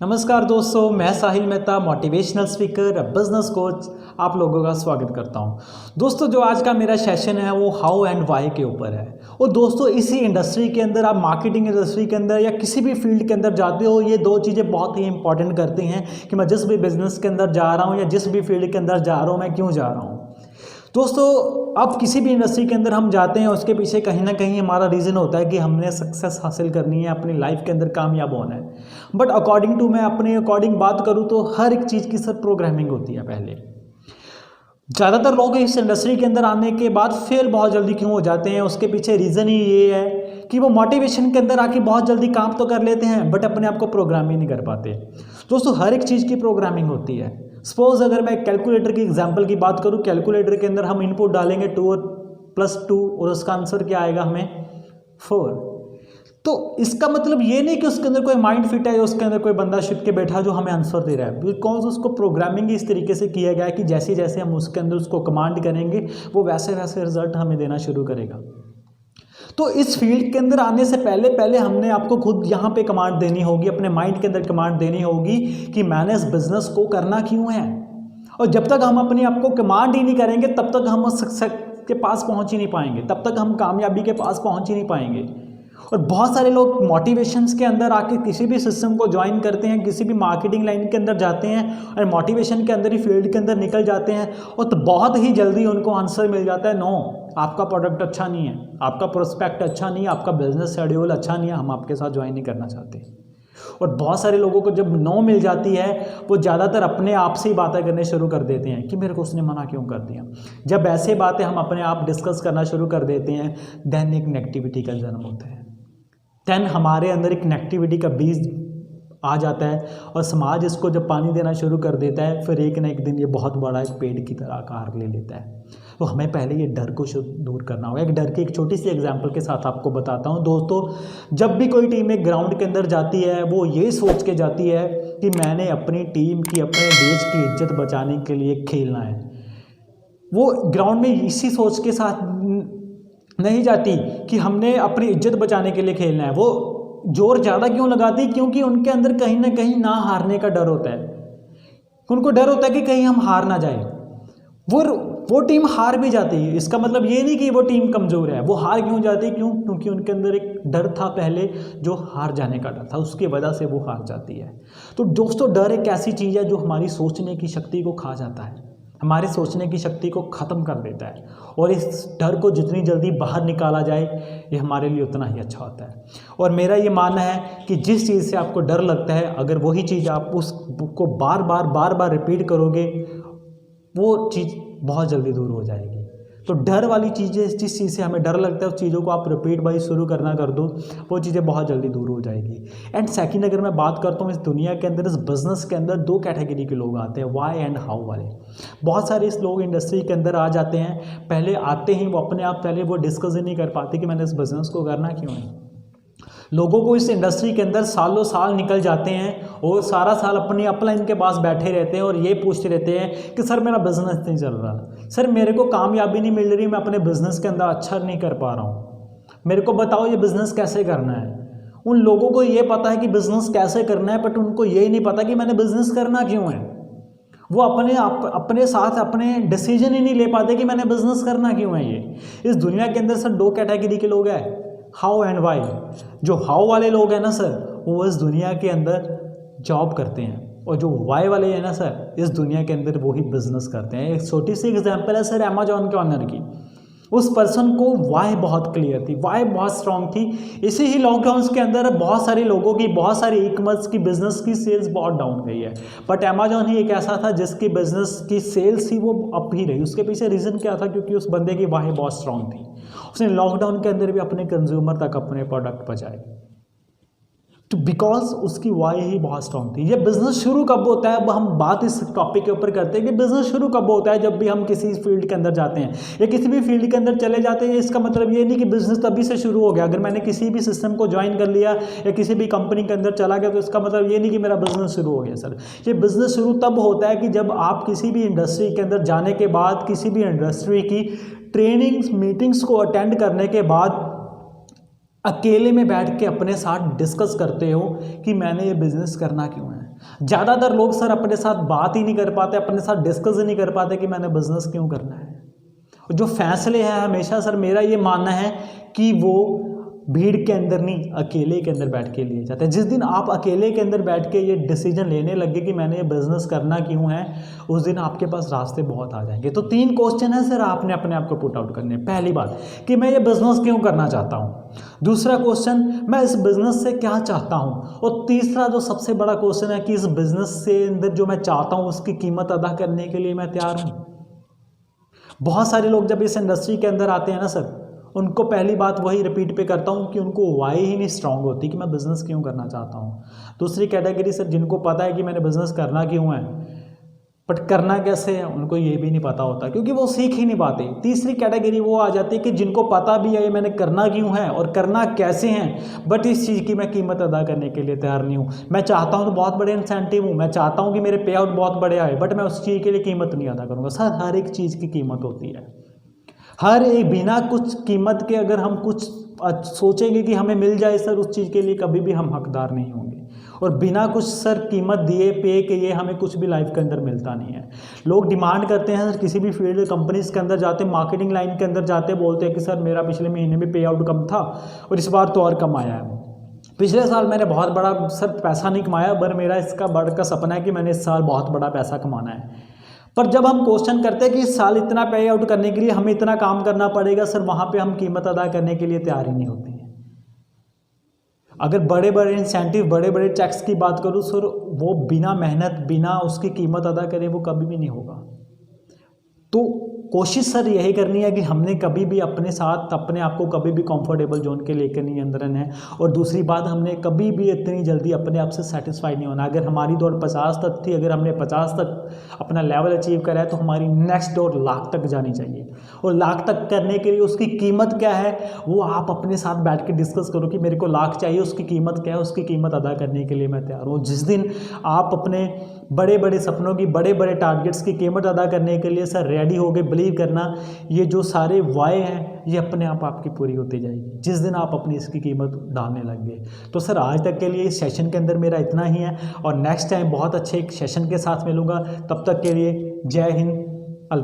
नमस्कार दोस्तों, मैं Sahil Mehta motivational speaker business coach आप लोगों का स्वागत करता हूं। दोस्तों, जो आज का मेरा सेशन है वो हाउ एंड वाई के ऊपर है। और दोस्तों, इसी इंडस्ट्री के अंदर आप मार्केटिंग इंडस्ट्री के अंदर या किसी भी फील्ड के अंदर जाते हो, ये दो चीज़ें बहुत ही इंपॉर्टेंट करती हैं कि मैं जिस भी बिजनेस के अंदर जा रहा हूँ या जिस भी फील्ड के अंदर जा रहा हूँ, मैं क्यों जा रहा हूँ। दोस्तों, अब किसी भी इंडस्ट्री के अंदर हम जाते हैं, उसके पीछे कहीं ना कहीं हमारा रीज़न होता है कि हमने सक्सेस हासिल करनी है, अपनी लाइफ के अंदर कामयाब होना है। बट अकॉर्डिंग टू मैं अपने अकॉर्डिंग बात करूँ तो हर एक चीज़ की सर प्रोग्रामिंग होती है। पहले ज़्यादातर लोग इस इंडस्ट्री के अंदर आने के बाद फेल बहुत जल्दी क्यों हो जाते हैं, उसके पीछे रीज़न ही ये है कि वो मोटिवेशन के अंदर आके बहुत जल्दी काम तो कर लेते हैं बट अपने आप को प्रोग्राम ही नहीं कर पाते। दोस्तों, हर एक चीज़ की प्रोग्रामिंग होती है। सपोज अगर मैं कैलकुलेटर की एग्जांपल की बात करूं, कैलकुलेटर के अंदर हम इनपुट डालेंगे 2 और +2 और उसका आंसर क्या आएगा हमें 4। तो इसका मतलब ये नहीं कि उसके अंदर कोई माइंड फिट है, उसके अंदर कोई बंदा शिट के बैठा जो हमें आंसर दे रहा है, बिकॉज उसको प्रोग्रामिंग इस तरीके से किया गया है कि जैसे जैसे हम उसके अंदर उसको कमांड करेंगे वो वैसे वैसे रिजल्ट हमें देना शुरू करेगा। तो इस फील्ड के अंदर आने से पहले पहले हमने आपको खुद यहाँ पे कमांड देनी होगी, अपने माइंड के अंदर कमांड देनी होगी कि मैंने इस बिजनेस को करना क्यों है। और जब तक हम अपने आप को कमांड ही नहीं करेंगे तब तक हम सक्सेस के पास पहुँच ही नहीं पाएंगे, तब तक हम कामयाबी के पास पहुँच ही नहीं पाएंगे। और बहुत सारे लोग मोटिवेशंस के अंदर आके किसी भी सिस्टम को ज्वाइन करते हैं, किसी भी मार्केटिंग लाइन के अंदर जाते हैं और मोटिवेशन के अंदर ही फील्ड के अंदर निकल जाते हैं और तो बहुत ही जल्दी उनको आंसर मिल जाता है, नो आपका प्रोडक्ट अच्छा नहीं है, आपका प्रोस्पेक्ट अच्छा नहीं है, आपका बिजनेस शेड्यूल अच्छा नहीं है, हम आपके साथ ज्वाइन नहीं करना चाहते। और बहुत सारे लोगों को जब नो मिल जाती है वो ज़्यादातर अपने आप से ही बातें करने शुरू कर देते हैं कि मेरे को उसने मना क्यों कर दिया। जब ऐसे बातें हम अपने आप डिस्कस करना शुरू कर देते हैं देन एक नेगेटिविटी का जन्म होता है, देन हमारे अंदर एक नेगेटिविटी का बीज आ जाता है और समाज इसको जब पानी देना शुरू कर देता है फिर एक ना एक दिन ये बहुत बड़ा एक पेड़ की तरह आकार ले लेता है। तो हमें पहले ये डर को दूर करना होगा। एक डर की एक छोटी सी एग्जांपल के साथ आपको बताता हूँ। दोस्तों, जब भी कोई टीम एक ग्राउंड के अंदर जाती है वो ये सोच के जाती है कि मैंने अपनी टीम की, अपने देश की इज्जत बचाने के लिए खेलना है। वो ग्राउंड में इसी सोच के साथ नहीं जाती कि हमने अपनी इज्जत बचाने के लिए खेलना है। वो जोर ज़्यादा क्यों लगाती? क्योंकि उनके अंदर कहीं ना कहीं ना हारने का डर होता है। उनको डर होता है कि कहीं हम हार ना जाए। वो टीम हार भी जाती है, इसका मतलब ये नहीं कि वो टीम कमज़ोर है। वो हार क्यों जाती है? क्योंकि उनके अंदर एक डर था पहले, जो हार जाने का डर था, उसकी वजह से वो हार जाती है। तो दोस्तों, डर एक ऐसी चीज़ है जो हमारी सोचने की शक्ति को खा जाता है, हमारे सोचने की शक्ति को ख़त्म कर देता है। और इस डर को जितनी जल्दी बाहर निकाला जाए ये हमारे लिए उतना ही अच्छा होता है। और मेरा ये मानना है कि जिस चीज़ से आपको डर लगता है, अगर वही चीज़ आप उसको बार बार रिपीट करोगे वो चीज़ बहुत जल्दी दूर हो जाएगी। तो डर वाली चीज़ें, जिस चीज़ से हमें डर लगता है उस चीज़ों को आप रिपीट वाइज शुरू करना कर दो, वो चीज़ें बहुत जल्दी दूर हो जाएगी। एंड सेकंड, अगर मैं बात करता हूँ इस दुनिया के अंदर, इस बिज़नेस के अंदर 2 कैटेगरी के लोग आते हैं, वाई एंड हाउ वाले। बहुत सारे इस लोग इंडस्ट्री के अंदर आ जाते हैं, पहले आते ही वो अपने आप पहले वो डिस्कस ही नहीं कर पाते कि मैंने इस बिज़नेस को करना क्यों है। लोगों को इस इंडस्ट्री के अंदर सालों साल निकल जाते हैं और सारा साल अपनी अपलाइन के पास बैठे रहते हैं और ये पूछते रहते हैं कि सर मेरा बिज़नेस नहीं चल रहा, सर मेरे को कामयाबी नहीं मिल रही, मैं अपने बिज़नेस के अंदर अच्छा नहीं कर पा रहा हूँ, मेरे को बताओ ये बिज़नेस कैसे करना है। उन लोगों को ये पता है कि बिज़नेस कैसे करना है, बट उनको ये नहीं पता कि मैंने बिज़नेस करना क्यों है। वो अपने साथ अपने डिसीजन ही नहीं ले पाते कि मैंने बिज़नेस करना क्यों है। ये इस दुनिया के अंदर सर 2 कैटेगरी के लोग हैं, हाउ एंड वाई। जो हाउ वाले लोग हैं ना सर, वो इस दुनिया के अंदर जॉब करते हैं, और जो वाई वाले हैं ना सर, इस दुनिया के अंदर वो ही बिजनेस करते हैं। एक छोटी सी एग्जांपल है सर अमेजॉन के ऑनर की। उस पर्सन को वाई बहुत क्लियर थी, वाई बहुत स्ट्रांग थी। इसी ही लॉकडाउन के अंदर बहुत सारे लोगों की, बहुत सारी ई कॉमर्स की बिजनेस की सेल्स बहुत डाउन गई है, बट अमेजॉन ही एक ऐसा था जिसकी बिजनेस की सेल्स ही वो अप ही रही। उसके पीछे रीज़न क्या था? क्योंकि उस बंदे की वाई बहुत स्ट्रांग थी। उसने लॉकडाउन के अंदर भी अपने कंज्यूमर तक अपने प्रोडक्ट पहुंचाए, तो बिकॉज उसकी वाई ही बहुत स्ट्रांग थी। ये बिजनेस शुरू कब होता है? अब हम बात इस टॉपिक के ऊपर करते हैं कि बिजनेस शुरू कब होता है। जब भी हम किसी फील्ड के अंदर जाते हैं या किसी भी फील्ड के अंदर चले जाते हैं, इसका मतलब ये नहीं कि बिजनेस तभी से शुरू हो गया। अगर मैंने किसी भी सिस्टम को ज्वाइन कर लिया या किसी भी कंपनी के अंदर चला गया तो इसका मतलब ये नहीं कि मेरा बिजनेस शुरू हो गया। सर, ये बिजनेस शुरू तब होता है कि जब आप किसी भी इंडस्ट्री के अंदर जाने के बाद, किसी भी इंडस्ट्री की ट्रेनिंग्स मीटिंग्स को अटेंड करने के बाद अकेले में बैठ के अपने साथ डिस्कस करते हो कि मैंने ये बिज़नेस करना क्यों है। ज़्यादातर लोग सर अपने साथ बात ही नहीं कर पाते, अपने साथ डिस्कस ही नहीं कर पाते कि मैंने बिज़नेस क्यों करना है। जो फैसले हैं हमेशा सर मेरा ये मानना है कि वो भीड़ के अंदर नहीं, अकेले के अंदर बैठ के लिए जाते हैं। जिस दिन आप अकेले के अंदर बैठ के ये डिसीजन लेने लगे कि मैंने ये बिज़नेस करना क्यों है, उस दिन आपके पास रास्ते बहुत आ जाएंगे। तो 3 क्वेश्चन है सर आपने अपने आप को पुट आउट करने। पहली बात कि मैं ये बिज़नेस क्यों करना चाहता हूँ। दूसरा क्वेश्चन, मैं इस बिज़नेस से क्या चाहता हूँ। और तीसरा जो सबसे बड़ा क्वेश्चन है कि इस बिज़नेस से अंदर जो मैं चाहता हूँ उसकी कीमत अदा करने के लिए मैं तैयार हूँ। बहुत सारे लोग जब इस इंडस्ट्री के अंदर आते हैं ना सर, उनको पहली बात वही रिपीट पे करता हूँ कि उनको वाई ही नहीं स्ट्रांग होती कि मैं बिज़नेस क्यों करना चाहता हूँ। दूसरी कैटेगरी सर जिनको पता है कि मैंने बिज़नेस करना क्यों है, बट करना कैसे है उनको ये भी नहीं पता होता क्योंकि वो सीख ही नहीं पाते। तीसरी कैटेगरी वो आ जाती है कि जिनको पता भी है ये मैंने करना क्यों है और करना कैसे हैं, बट इस चीज़ की मैं कीमत अदा करने के लिए तैयार नहीं हूँ। मैं चाहता हूँ तो बहुत बड़े इंसेंटिव हूँ, मैं चाहता हूँ कि मेरे पे आउट बहुत बड़े आए, बट मैं उस चीज़ के लिए कीमत नहीं अदा करूँगा। सर हर एक चीज़ की कीमत होती है, हर एक बिना कुछ कीमत के अगर हम कुछ सोचेंगे कि हमें मिल जाए सर, उस चीज़ के लिए कभी भी हम हकदार नहीं होंगे। और बिना कुछ सर कीमत दिए पे के ये हमें कुछ भी लाइफ के अंदर मिलता नहीं है। लोग डिमांड करते हैं सर, किसी भी फील्ड कंपनीज के अंदर जाते हैं, मार्केटिंग लाइन के अंदर जाते हैं, बोलते हैं कि सर मेरा पिछले महीने में पे आउट कम था और इस बार तो और कम आया है। पिछले साल मैंने बहुत बड़ा सर पैसा नहीं कमाया, पर मेरा इसका बड़ा का सपना है कि मैंने इस साल बहुत बड़ा पैसा कमाना है। पर जब हम क्वेश्चन करते हैं कि इस साल इतना पे आउट करने के लिए हमें इतना काम करना पड़ेगा सर, वहाँ पे हम कीमत अदा करने के लिए तैयार ही नहीं होते हैं। अगर बड़े बड़े इंसेंटिव, बड़े बड़े चेक्स की बात करूँ सर, वो बिना मेहनत, बिना उसकी कीमत अदा करे वो कभी भी नहीं होगा। तो कोशिश सर यही करनी है कि हमने कभी भी अपने साथ अपने आप को कभी भी कंफर्टेबल जोन के लेकर नहीं अंदर है। और दूसरी बात, हमने कभी भी इतनी जल्दी अपने आप से सेटिस्फाइड नहीं होना। अगर हमारी दौड़ 50 तक थी, अगर हमने 50 तक अपना लेवल अचीव करा है तो हमारी नेक्स्ट दौड़ लाख तक जानी चाहिए। और लाख तक करने के लिए उसकी कीमत क्या है वो आप अपने साथ बैठ के डिस्कस करो कि मेरे को लाख चाहिए, उसकी कीमत क्या है, उसकी कीमत अदा करने के लिए मैं तैयार हूँ। जिस दिन आप अपने बड़े बड़े सपनों की, बड़े बड़े टारगेट्स की कीमत अदा करने के लिए सर रेडी हो गए, बिलीव करना ये जो सारे वाय हैं ये अपने आप आपकी पूरी होती जाएगी जिस दिन आप अपनी इसकी कीमत डालने लग गए। तो सर आज तक के लिए इस सेशन के अंदर मेरा इतना ही है और नेक्स्ट टाइम बहुत अच्छे एक सेशन के साथ मिलूंगा। तब तक के लिए जय हिंद,